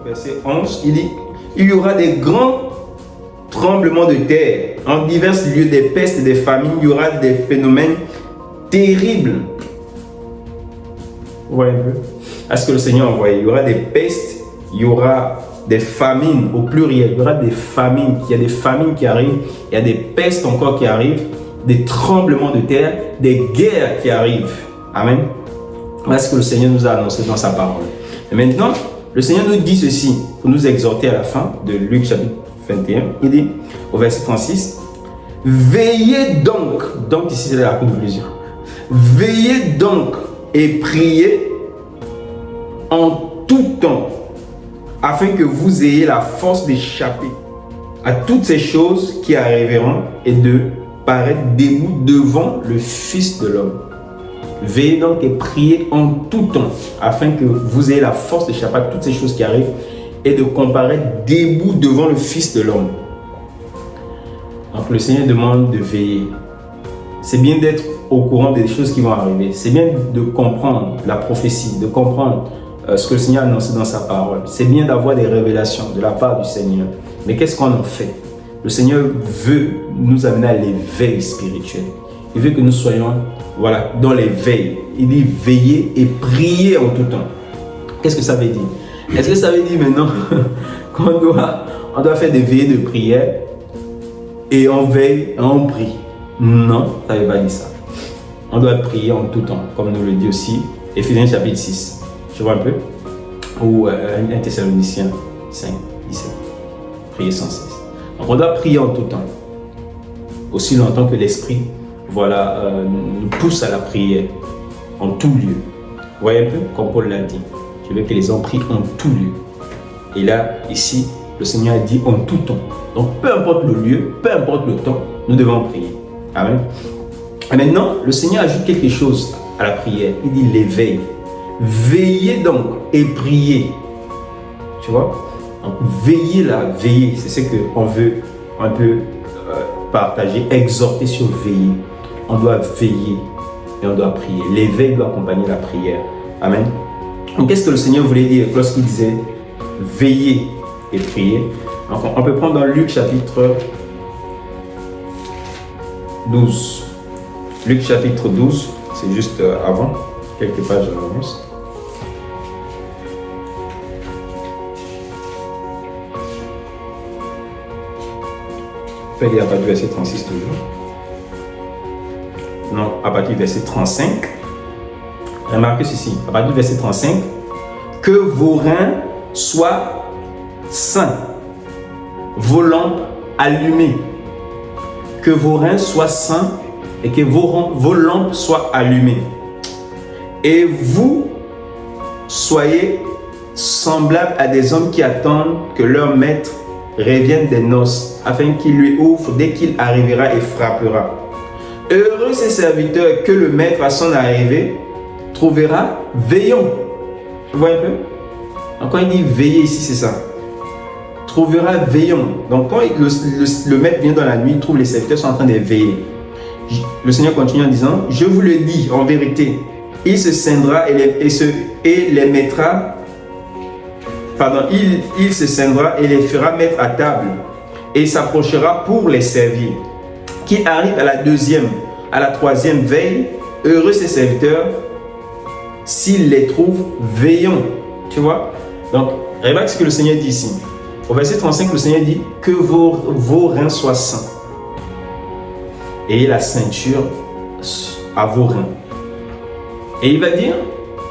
verset 11, il dit, il y aura des grands tremblements de terre, en divers lieux, des pestes et des famines, il y aura des phénomènes terribles. Vous voyez un peu? À ce que le Seigneur a envoyé, il y aura des pestes, il y aura des famines au pluriel, il y aura des famines, il y a des famines qui arrivent, il y a des pestes encore qui arrivent, des tremblements de terre, des guerres qui arrivent. Amen. Voilà ce que le Seigneur nous a annoncé dans sa parole. Et maintenant, le Seigneur nous dit ceci pour nous exhorter à la fin de Luc chapitre 21. Il dit au verset 36, veillez donc ici c'est la conclusion, veillez donc et priez en tout temps, afin que vous ayez la force d'échapper à toutes ces choses qui arriveront et de paraître debout devant le Fils de l'homme. Veillez donc et priez en tout temps, afin que vous ayez la force d'échapper à toutes ces choses qui arrivent et de comparaître debout devant le Fils de l'homme. Donc le Seigneur demande de veiller. C'est bien d'être au courant des choses qui vont arriver. C'est bien de comprendre la prophétie, de comprendre ce que le Seigneur a annoncé dans sa parole. C'est bien d'avoir des révélations de la part du Seigneur. Mais qu'est-ce qu'on en fait? Le Seigneur veut nous amener à l'éveil spirituel. Il veut que nous soyons dans l'éveil. Il dit veiller et prier en tout temps. Qu'est-ce que ça veut dire? Est-ce que ça veut dire maintenant qu'on doit faire des veillées de prière et on veille et on prie? Non, ça ne veut pas dire ça. On doit prier en tout temps, comme nous le dit aussi Éphésiens chapitre 6. Tu vois un peu? Ou 1 Thessaloniciens 5, 17. Prier sans cesse. Donc on doit prier en tout temps. Aussi longtemps que l'Esprit nous pousse à la prière en tout lieu. Vous voyez un peu? Comme Paul l'a dit. Je veux que les hommes prient en tout lieu. Et là, ici, le Seigneur a dit en tout temps. Donc peu importe le lieu, peu importe le temps, nous devons prier. Amen. Et maintenant, le Seigneur ajoute quelque chose à la prière. Il dit l'éveil. Veillez donc et priez. Tu vois? Donc, veillez là, veillez. C'est ce qu'on veut un peu partager, exhorter sur veiller. On doit veiller et on doit prier. L'éveil doit accompagner la prière. Amen. Donc, qu'est-ce que le Seigneur voulait dire lorsqu'il disait veillez et priez? Donc, on peut prendre dans Luc chapitre 12. Luc chapitre 12, c'est juste avant, quelques pages en avance. Il y a à partir du verset 36 toujours. Non, à partir du verset 35. Remarquez ceci, à partir du verset 35, que vos reins soient sains, vos lampes allumées. Que vos reins soient sains et que vos lampes soient allumées. Et vous soyez semblables à des hommes qui attendent que leur maître revienne des noces, afin qu'il lui ouvre dès qu'il arrivera et frappera. Heureux ces serviteurs que le maître à son arrivée trouvera veillant. Tu vois un peu? Donc quand il dit veiller ici, c'est ça. Trouvera veillant. Donc quand le maître vient dans la nuit, il trouve les serviteurs sont en train de veiller. Le Seigneur continue en disant, je vous le dis en vérité, il se scindra et les mettra. Pardon, il se scindra et les fera mettre à table et s'approchera pour les servir. Qu'il arrive à la deuxième, à la troisième veille, heureux ses serviteurs s'il les trouve veillants. Tu vois? Donc, remarque ce que le Seigneur dit ici. Au verset 35, le Seigneur dit que vos reins soient sains. Et la ceinture à vos reins. Et il va dire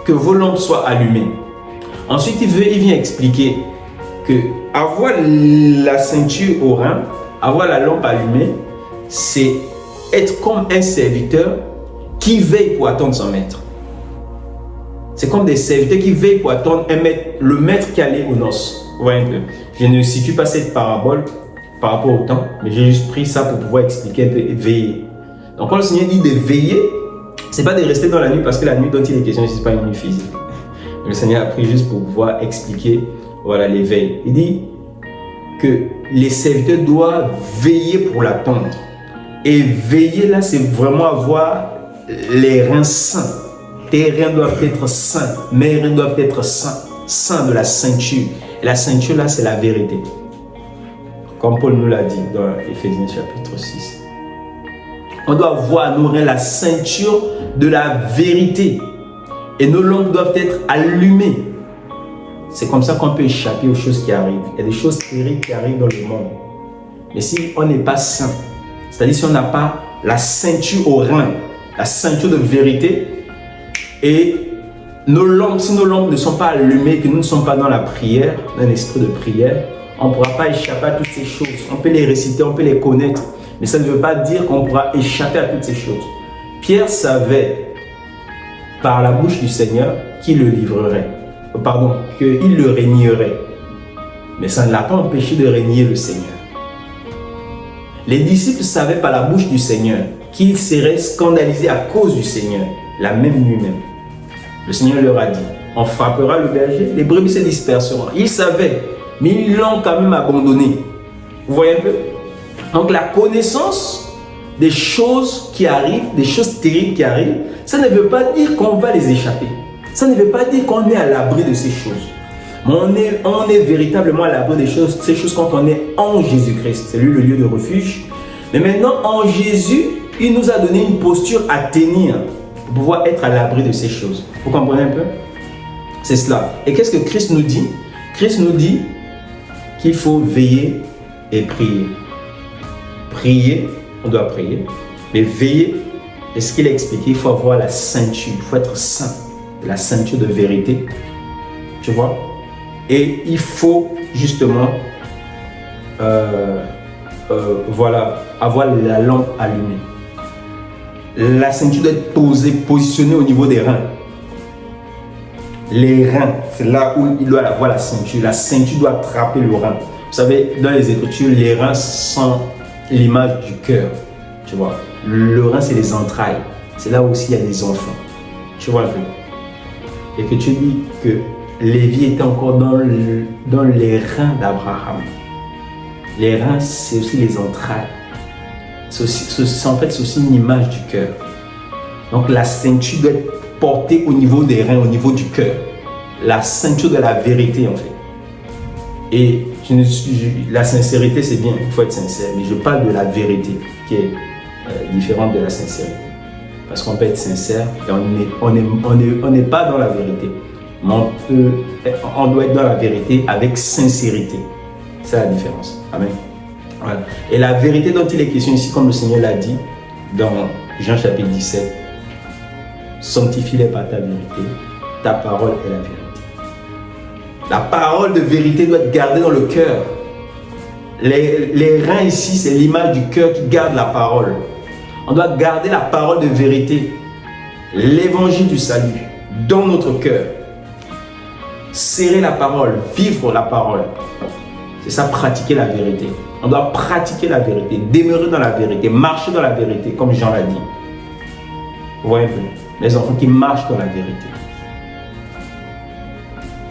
que vos lampes soient allumées. Ensuite, il vient expliquer que avoir la ceinture au rein, avoir la lampe allumée, c'est être comme un serviteur qui veille pour attendre son maître. C'est comme des serviteurs qui veillent pour attendre le maître qui allait aux noces. Ouais, je ne situe pas cette parabole par rapport au temps, mais j'ai juste pris ça pour pouvoir expliquer un peu et veiller. Donc quand le Seigneur dit de veiller, c'est pas de rester dans la nuit, parce que la nuit dont il est question, ce n'est pas une nuit physique. Le Seigneur a pris juste pour pouvoir expliquer l'éveil. Il dit que les serviteurs doivent veiller pour l'attendre. Et veiller là, c'est vraiment avoir les reins sains. Tes reins doivent être sains, mes reins doivent être sains, sains de la ceinture. Et la ceinture là, c'est la vérité. Comme Paul nous l'a dit dans Éphésiens chapitre 6. On doit voir à nos reins la ceinture de la vérité. Et nos langues doivent être allumées. C'est comme ça qu'on peut échapper aux choses qui arrivent. Il y a des choses terribles qui arrivent dans le monde. Mais si on n'est pas saint, c'est-à-dire si on n'a pas la ceinture au rein, la ceinture de vérité, et nos langues, si nos langues ne sont pas allumées, que nous ne sommes pas dans la prière, dans l'esprit de prière, on ne pourra pas échapper à toutes ces choses. On peut les réciter, on peut les connaître, mais ça ne veut pas dire qu'on pourra échapper à toutes ces choses. Pierre savait par la bouche du Seigneur qu'il le livrerait, qu'il le régnerait. Mais ça ne l'a pas empêché de régner le Seigneur. Les disciples savaient par la bouche du Seigneur qu'ils seraient scandalisés à cause du Seigneur, la même nuit même. Le Seigneur leur a dit, on frappera le berger, les brebis se disperseront. Ils savaient, mais ils l'ont quand même abandonné. Vous voyez un peu? Donc la connaissance des choses qui arrivent, des choses terribles qui arrivent, ça ne veut pas dire qu'on va les échapper. Ça ne veut pas dire qu'on est à l'abri de ces choses. Mais on est véritablement à l'abri des choses, ces choses quand on est en Jésus-Christ. C'est lui le lieu de refuge. Mais maintenant, en Jésus, il nous a donné une posture à tenir pour pouvoir être à l'abri de ces choses. Vous comprenez un peu? C'est cela. Et qu'est-ce que Christ nous dit? Christ nous dit qu'il faut veiller et prier. Prier, on doit prier. Mais veiller, et ce qu'il a expliqué, il faut avoir la ceinture, il faut être saint, la ceinture de vérité. Tu vois? Et il faut justement avoir la lampe allumée. La ceinture doit être positionnée au niveau des reins. Les reins, c'est là où il doit avoir la ceinture. La ceinture doit attraper le rein. Vous savez, dans les Écritures, les reins sont l'image du cœur. Tu vois, le rein, c'est les entrailles. C'est là aussi il y a des enfants. Tu vois un peu. Et que tu dis que Lévi était encore dans les reins d'Abraham. Les reins, c'est aussi les entrailles. C'est aussi une image du cœur. Donc la ceinture doit être portée au niveau des reins, au niveau du cœur. La ceinture de la vérité en fait. Et la sincérité c'est bien, il faut être sincère. Mais je parle de la vérité qui est différente de la sincérité. Parce qu'on peut être sincère et on n'est pas dans la vérité. Mais on doit être dans la vérité avec sincérité. C'est la différence. Amen. Voilà. Et la vérité dont il est question ici, comme le Seigneur l'a dit dans Jean chapitre 17, sanctifie-les par ta vérité, ta parole est la vérité. La parole de vérité doit être gardée dans le cœur. Les reins ici, c'est l'image du cœur qui garde la parole. On doit garder la parole de vérité, l'évangile du salut dans notre cœur. Serrer la parole, vivre la parole. C'est ça, pratiquer la vérité. On doit pratiquer la vérité, demeurer dans la vérité, marcher dans la vérité, comme Jean l'a dit. Vous voyez un peu? Les enfants qui marchent dans la vérité.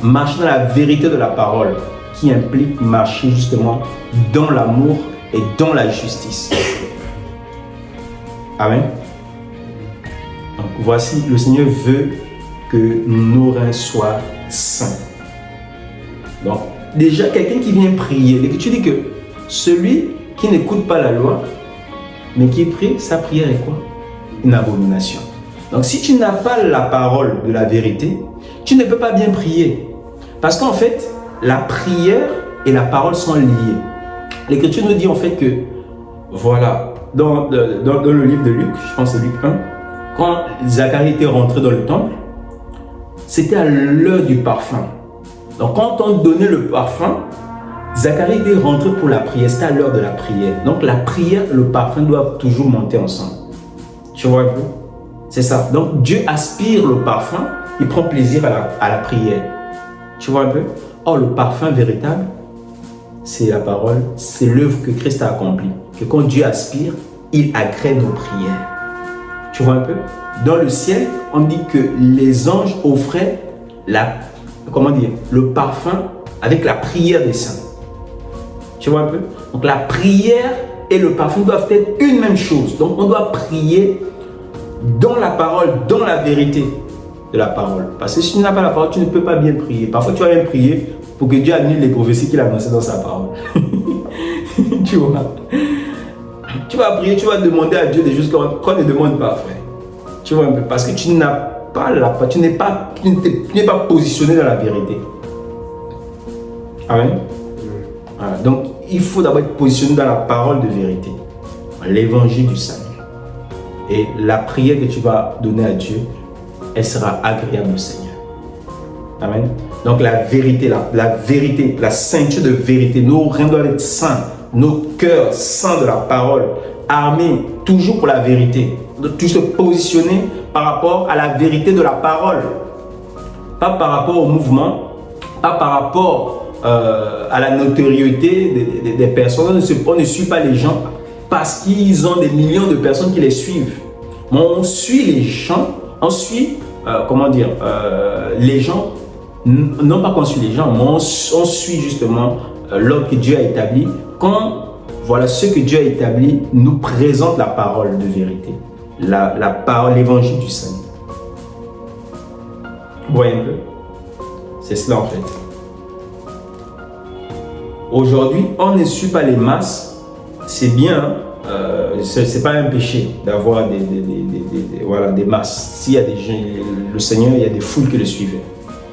Marcher dans la vérité de la parole, qui implique marcher justement dans l'amour et dans la justice. Amen. Donc voici, le Seigneur veut que nos reins soient saints. Donc, déjà, quelqu'un qui vient prier, l'Écriture dit que celui qui n'écoute pas la loi, mais qui prie, sa prière est quoi? Une abomination. Donc, si tu n'as pas la parole de la vérité, tu ne peux pas bien prier. Parce qu'en fait, la prière et la parole sont liées. L'Écriture nous dit en fait que, voilà, dans le livre de Luc, je pense que c'est Luc 1, quand Zacharie était rentré dans le temple, c'était à l'heure du parfum. Donc quand on donnait le parfum, Zacharie était rentré pour la prière, c'était à l'heure de la prière. Donc la prière et le parfum doivent toujours monter ensemble. Tu vois un peu? C'est ça. Donc Dieu aspire le parfum, il prend plaisir à la prière. Tu vois un peu? Or le parfum véritable, c'est la parole, c'est l'œuvre que Christ a accomplie. Que quand Dieu aspire, il agrée nos prières. Tu vois un peu? Dans le ciel, on dit que les anges offraient le parfum avec la prière des saints. Tu vois un peu? Donc la prière et le parfum doivent être une même chose. Donc on doit prier dans la parole, dans la vérité de la parole. Parce que si tu n'as pas la parole, tu ne peux pas bien prier. Parfois tu vas bien prier, pour que Dieu annule les prophéties qu'il a annoncées dans sa parole. Tu vois? Tu vas prier, tu vas demander à Dieu des choses qu'on ne demande pas, frère. Tu vois un peu? Parce que tu n'as pas tu n'es pas positionné dans la vérité. Amen. Voilà. Donc, il faut d'abord être positionné dans la parole de vérité, l'évangile du salut. Et la prière que tu vas donner à Dieu, elle sera agréable au Seigneur. Amen. Donc, la vérité, la vérité, la ceinture de vérité, nos reins doivent être saints, nos cœurs saints de la parole, armés toujours pour la vérité. Donc, tu se positionner par rapport à la vérité de la parole, pas par rapport au mouvement, pas par rapport à la notoriété des personnes. On ne suit pas les gens parce qu'ils ont des millions de personnes qui les suivent. Mais on suit les gens, on suit, les gens, non pas qu'on suit les gens, mais on suit justement l'ordre que Dieu a établi. Quand voilà ce que Dieu a établi nous présente la parole de vérité, la parole, l'évangile du salut. Vous voyez un peu? C'est cela en fait. Aujourd'hui, on ne suit pas les masses. C'est bien, c'est pas un péché d'avoir des masses. S'il y a des gens, le Seigneur, il y a des foules qui le suivaient.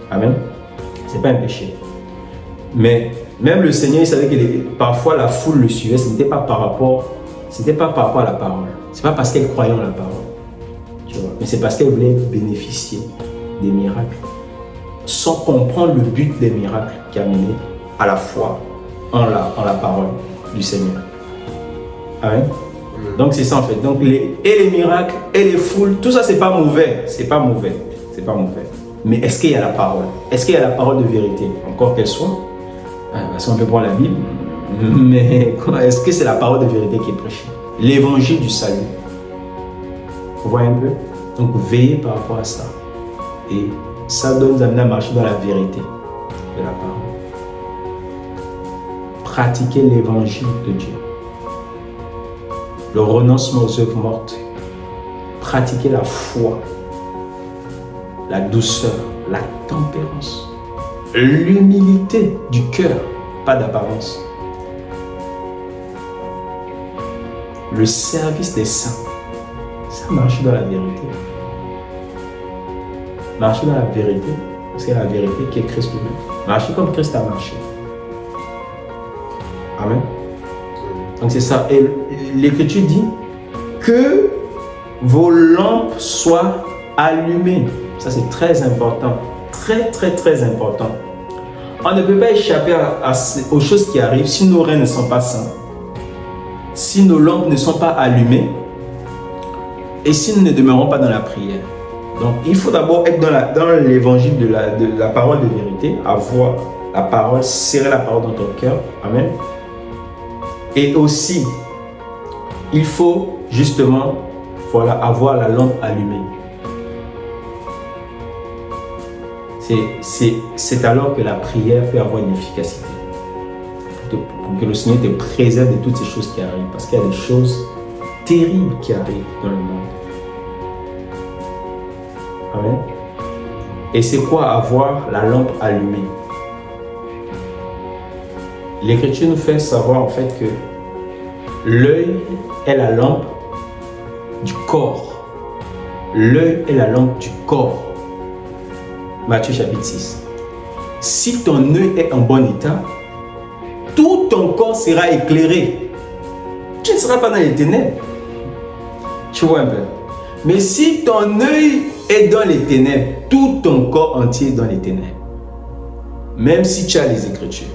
Amen. C'est pas un péché. Mais même le Seigneur, il savait que parfois la foule le suivait. Ce n'était pas par rapport à la parole. C'est pas parce qu'elle croyait en la parole. Tu vois. Mais c'est parce qu'elle voulait bénéficier des miracles, sans comprendre le but des miracles qui a mené à la foi en la parole du Seigneur. Amen. Donc c'est ça en fait. Donc les miracles et les foules, tout ça c'est pas mauvais. C'est pas mauvais. Mais est-ce qu'il y a la parole? Est-ce qu'il y a la parole de vérité? Encore qu'elle soit. Parce qu'on peut prendre la Bible. Mais est-ce que c'est la parole de vérité qui est prêchée? L'évangile du salut. Vous voyez un peu? Donc veillez par rapport à ça. Et ça doit nous amener à marcher dans la vérité de la parole. Pratiquer l'évangile de Dieu. Le renoncement aux œuvres mortes. Pratiquer la foi, la douceur, la tempérance, l'humilité du cœur, pas d'apparence. Le service des saints. Ça marche dans la vérité. Marcher dans la vérité, c'est la vérité qui est Christ lui-même. Marcher comme Christ a marché. Amen. Donc c'est ça. Et l'Écriture dit que vos lampes soient allumées. Ça c'est très important. Très important. On ne peut pas échapper aux choses qui arrivent si nos reins ne sont pas saints. Si nos lampes ne sont pas allumées. Et si nous ne demeurons pas dans la prière. Donc il faut d'abord être dans l'évangile de la parole de vérité. Avoir la parole, serrer la parole dans ton cœur. Amen. Et aussi, il faut justement avoir la lampe allumée. C'est alors que la prière peut avoir une efficacité. Pour que le Seigneur te préserve de toutes ces choses qui arrivent. Parce qu'il y a des choses terribles qui arrivent dans le monde. Amen. Et c'est quoi avoir la lampe allumée? L'Écriture nous fait savoir en fait que l'œil est la lampe du corps. L'œil est la lampe du corps. Matthieu chapitre 6. Si ton œil est en bon état, tout ton corps sera éclairé. Tu ne seras pas dans les ténèbres. Tu vois un peu. Mais si ton œil est dans les ténèbres, tout ton corps entier est dans les ténèbres. Même si tu as les Écritures.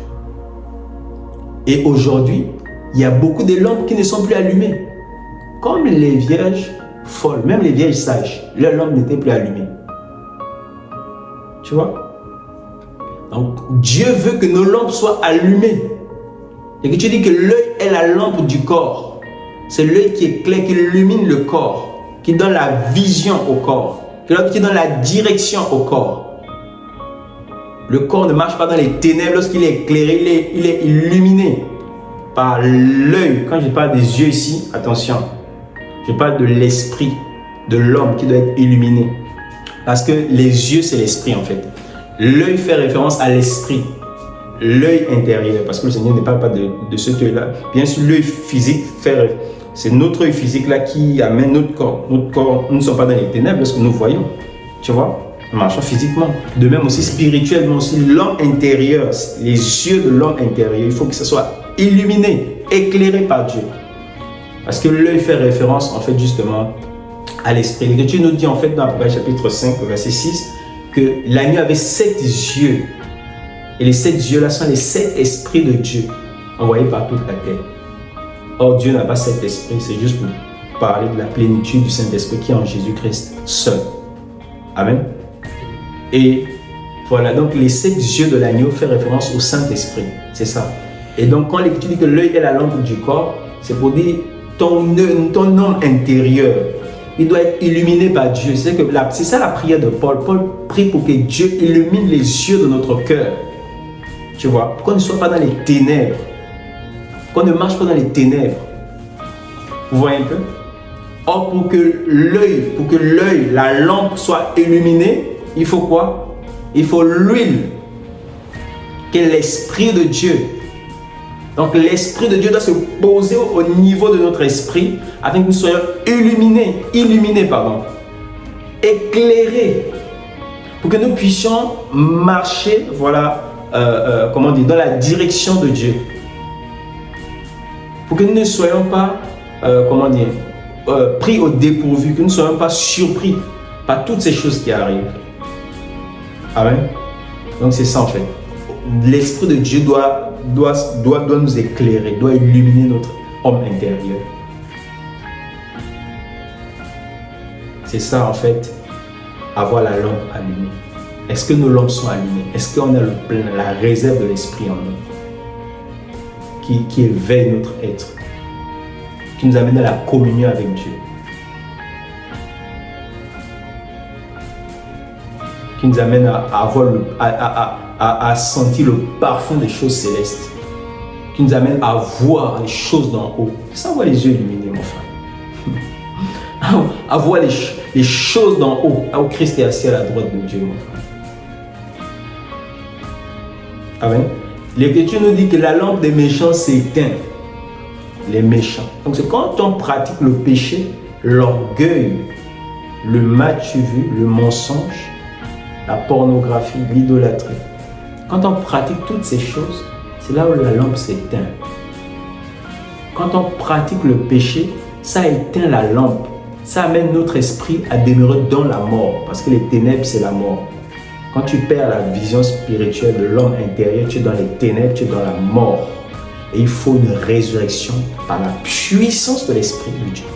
Et aujourd'hui, il y a beaucoup de lampes qui ne sont plus allumées. Comme les vierges folles, même les vierges sages, leurs lampes n'étaient plus allumées. Tu vois? Donc, Dieu veut que nos lampes soient allumées. Et que tu dis que l'œil est la lampe du corps. C'est l'œil qui éclaire, qui illumine le corps, qui donne la vision au corps, qui donne la direction au corps. Le corps ne marche pas dans les ténèbres lorsqu'il est éclairé, il est illuminé par l'œil. Quand je parle des yeux ici, attention, je parle de l'esprit de l'homme qui doit être illuminé. Parce que les yeux, c'est l'esprit en fait. L'œil fait référence à l'esprit. l'œil intérieur, parce que le Seigneur ne parle pas de cet œil-là. Bien sûr, l'œil physique, c'est notre œil physique-là qui amène notre corps. Notre corps, nous ne sommes pas dans les ténèbres parce que nous voyons, tu vois, nous marchons physiquement. De même aussi spirituellement, aussi l'homme intérieur, les yeux de l'homme intérieur, il faut que ce soit illuminé, éclairé par Dieu. Parce que l'œil fait référence en fait justement à l'esprit. L'Écriture nous dit en fait dans Apocalypse chapitre 5, verset 6, que l'agneau avait 7 yeux. Et les 7 yeux-là sont les 7 esprits de Dieu envoyés par toute la terre. Or, Dieu n'a pas 7 esprits, c'est juste pour parler de la plénitude du Saint-Esprit qui est en Jésus-Christ seul. Amen. Et voilà, donc les 7 yeux de l'agneau fait référence au Saint-Esprit. C'est ça. Et donc, quand l'Écriture dit que l'œil est la lampe du corps, c'est pour dire ton homme intérieur, il doit être illuminé par Dieu. C'est ça la prière de Paul. Paul prie pour que Dieu illumine les yeux de notre cœur. Tu vois, pour qu'on ne soit pas dans les ténèbres. Qu'on ne marche pas dans les ténèbres. Vous voyez un peu? Or, pour que l'œil, la lampe soit illuminée, il faut quoi? Il faut l'huile, qui est l'Esprit de Dieu. Donc, l'Esprit de Dieu doit se poser au niveau de notre esprit afin que nous soyons illuminés, éclairés, pour que nous puissions marcher, voilà, dans la direction de Dieu. Pour que nous ne soyons pas, pris au dépourvu, que nous ne soyons pas surpris par toutes ces choses qui arrivent. Amen. Donc c'est ça en fait. L'Esprit de Dieu doit nous éclairer, doit illuminer notre homme intérieur. C'est ça en fait, avoir la lampe allumée. Est-ce que nos lampes sont allumées? Est-ce qu'on a la réserve de l'Esprit en nous qui éveille notre être, qui nous amène à la communion avec Dieu, qui nous amène à sentir le parfum des choses célestes, qui nous amène à voir les choses d'en haut. C'est ça, avoir les yeux illuminés, mon frère. À voir les choses d'en haut, là où Christ est assis à la droite de Dieu, mon frère. Amen. L'Écriture nous dit que la lampe des méchants s'éteint. Les méchants. Donc c'est quand on pratique le péché, l'orgueil, le match vu, le mensonge, la pornographie, l'idolâtrie. Quand on pratique toutes ces choses, c'est là où la lampe s'éteint. Quand on pratique le péché, ça éteint la lampe. Ça amène notre esprit à demeurer dans la mort. Parce que les ténèbres, c'est la mort. Quand tu perds la vision spirituelle de l'homme intérieur, tu es dans les ténèbres, tu es dans la mort. Et il faut une résurrection par la puissance de l'Esprit de Dieu.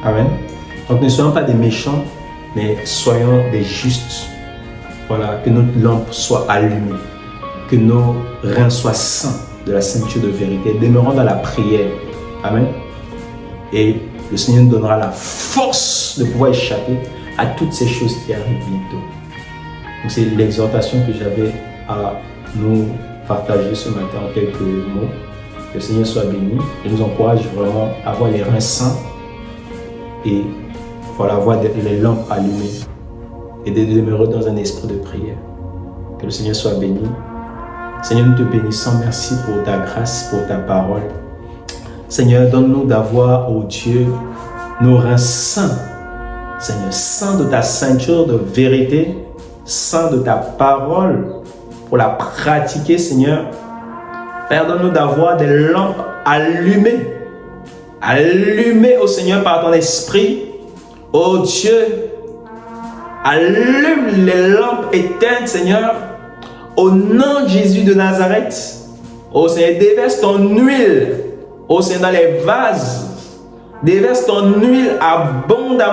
Amen. Donc ne soyons pas des méchants, mais soyons des justes. Voilà, que notre lampe soit allumée, que nos reins soient saints de la ceinture de vérité. Demeurons dans la prière. Amen. Et le Seigneur nous donnera la force de pouvoir échapper à toutes ces choses qui arrivent bientôt. Donc c'est l'exhortation que j'avais à nous partager ce matin en quelques mots. Que le Seigneur soit béni. Je nous encourage vraiment à avoir les reins saints et voilà, avoir les lampes allumées et de demeurer dans un esprit de prière. Que le Seigneur soit béni. Seigneur, nous te bénissons. Merci pour ta grâce, pour ta parole. Seigneur, donne-nous d'avoir, oh Dieu, nos reins saints. Seigneur, saints de ta ceinture de vérité, saints de ta parole, pour la pratiquer, Seigneur. Père, donne-nous d'avoir des lampes allumées. Allumées, oh Seigneur, par ton esprit. Oh Dieu, allume les lampes éteintes, Seigneur. Au nom de Jésus de Nazareth. Oh Seigneur, déverse ton huile. Oh Seigneur, dans les vases. Déverse ton huile abondamment.